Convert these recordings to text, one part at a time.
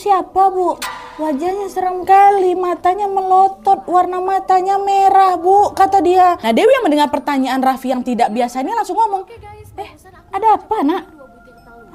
siapa, Bu? Wajahnya serem kali, matanya melotot, warna matanya merah, Bu, kata dia. Nah, Dewi yang mendengar pertanyaan Raffi yang tidak biasa ini langsung ngomong, ada apa, Nak?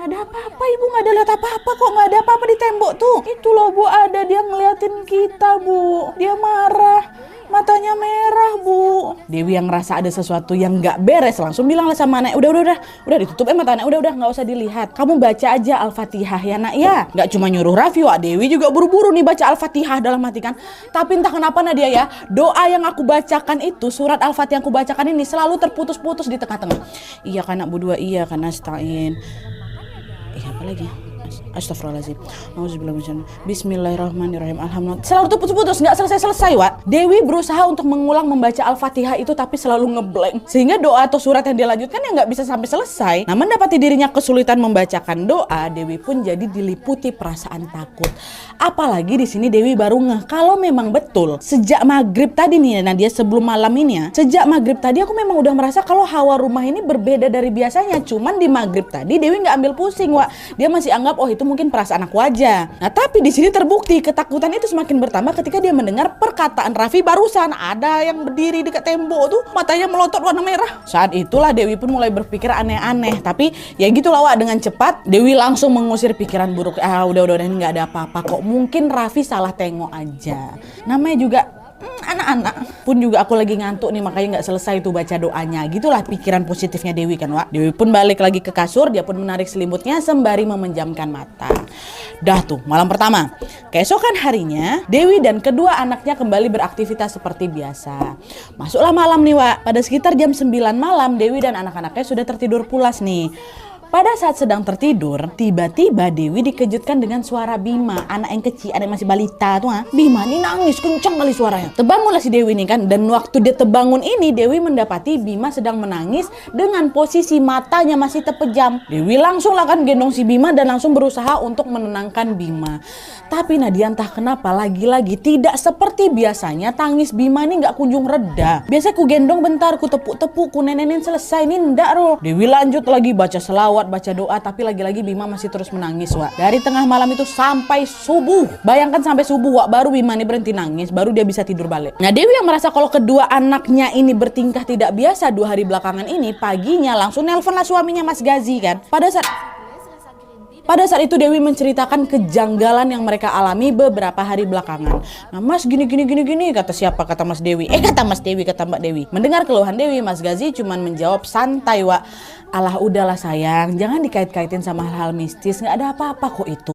Ada apa-apa, Ibu? Nggak ada lihat apa-apa kok, nggak ada apa-apa di tembok tuh. Itu loh, Bu, ada dia ngeliatin kita, Bu. Dia marah, matanya merah, Bu. Dewi yang ngerasa ada sesuatu yang nggak beres langsung bilang lah sama anak, udah ditutup mata anak, udah nggak usah dilihat. Kamu baca aja Al-Fatihah ya, Nak ya. Nggak cuma nyuruh Raffi, Wak, Dewi juga buru-buru nih baca Al-Fatihah dalam hati kan. Tapi entah kenapa Nadia ya, doa yang aku bacakan itu, surat Al-Fatihah yang aku bacakan ini selalu terputus-putus di tengah-tengah. Iya kan, Nak Budua, iya kan, Nasta'in. Apa lagi? Astagfirullahaladzim. Bismillahirrahmanirrahim. Alhamdulillah. Selalu tuh putus-putus, nggak selesai-selesai, Wak. Dewi berusaha untuk mengulang membaca Al-Fatihah itu tapi selalu ngeblank. Sehingga doa atau surat yang dia lanjutkan ya nggak bisa sampai selesai. Nah, mendapati dirinya kesulitan membacakan doa, Dewi pun jadi diliputi perasaan takut. Apalagi di sini Dewi baru ngeh kalau memang betul sejak maghrib tadi nih, nah dia sebelum malam ini ya, sejak maghrib tadi aku memang udah merasa kalau hawa rumah ini berbeda dari biasanya. Cuman di maghrib tadi Dewi nggak ambil pusing, Wak. Dia masih anggap oh itu mungkin perasaan aku aja. Nah, tapi di sini terbukti ketakutan itu semakin bertambah ketika dia mendengar perkataan Raffi barusan. Ada yang berdiri dekat tembok tuh, matanya melotot warna merah. Saat itulah Dewi pun mulai berpikir aneh-aneh. Tapi ya gitulah, Wak, dengan cepat Dewi langsung mengusir pikiran buruk. Udah ini nggak ada apa-apa kok. Mungkin Raffi salah tengok aja. Namanya juga anak-anak. Pun juga aku lagi ngantuk nih, makanya nggak selesai tuh baca doanya. Gitulah pikiran positifnya Dewi kan, Wak. Dewi pun balik lagi ke kasur, dia pun menarik selimutnya sembari memejamkan mata. Dah tuh malam pertama. Keesokan harinya Dewi dan kedua anaknya kembali beraktivitas seperti biasa. Masuklah malam nih, Wak. Pada sekitar jam 9 malam Dewi dan anak-anaknya sudah tertidur pulas nih. Pada saat sedang tertidur, tiba-tiba Dewi dikejutkan dengan suara Bima, anak yang kecil, anak masih balita tuh. Bima ini nangis kencang kali suaranya. Terbangunlah si Dewi nih kan, dan waktu dia terbangun ini Dewi mendapati Bima sedang menangis dengan posisi matanya masih terpejam. Dewi langsung lah kan gendong si Bima dan langsung berusaha untuk menenangkan Bima. Tapi Nadia entah kenapa lagi-lagi tidak seperti biasanya tangis Bima ini nggak kunjung reda. Biasa ku gendong bentar, ku tepuk-tepuk, ku nenenin selesai, ini ndak roh. Dewi lanjut lagi baca selawat, baca doa, tapi lagi-lagi Bima masih terus menangis, Wak. Dari tengah malam itu sampai subuh. Bayangkan sampai subuh, Wak, baru Bima ini berhenti nangis, baru dia bisa tidur balik. Nah, Dewi yang merasa kalau kedua anaknya ini bertingkah tidak biasa 2 hari belakangan ini, paginya langsung nelponlah suaminya Mas Gazi kan. Pada saat itu Dewi menceritakan kejanggalan yang mereka alami beberapa hari belakangan. Nah, Mas gini, kata siapa? Kata Mas Dewi. Kata Mas Dewi, kata Mbak Dewi. Mendengar keluhan Dewi, Mas Gazi cuman menjawab santai, Wak. Alah udahlah sayang, jangan dikait-kaitin sama hal-hal mistis, nggak ada apa-apa kok itu.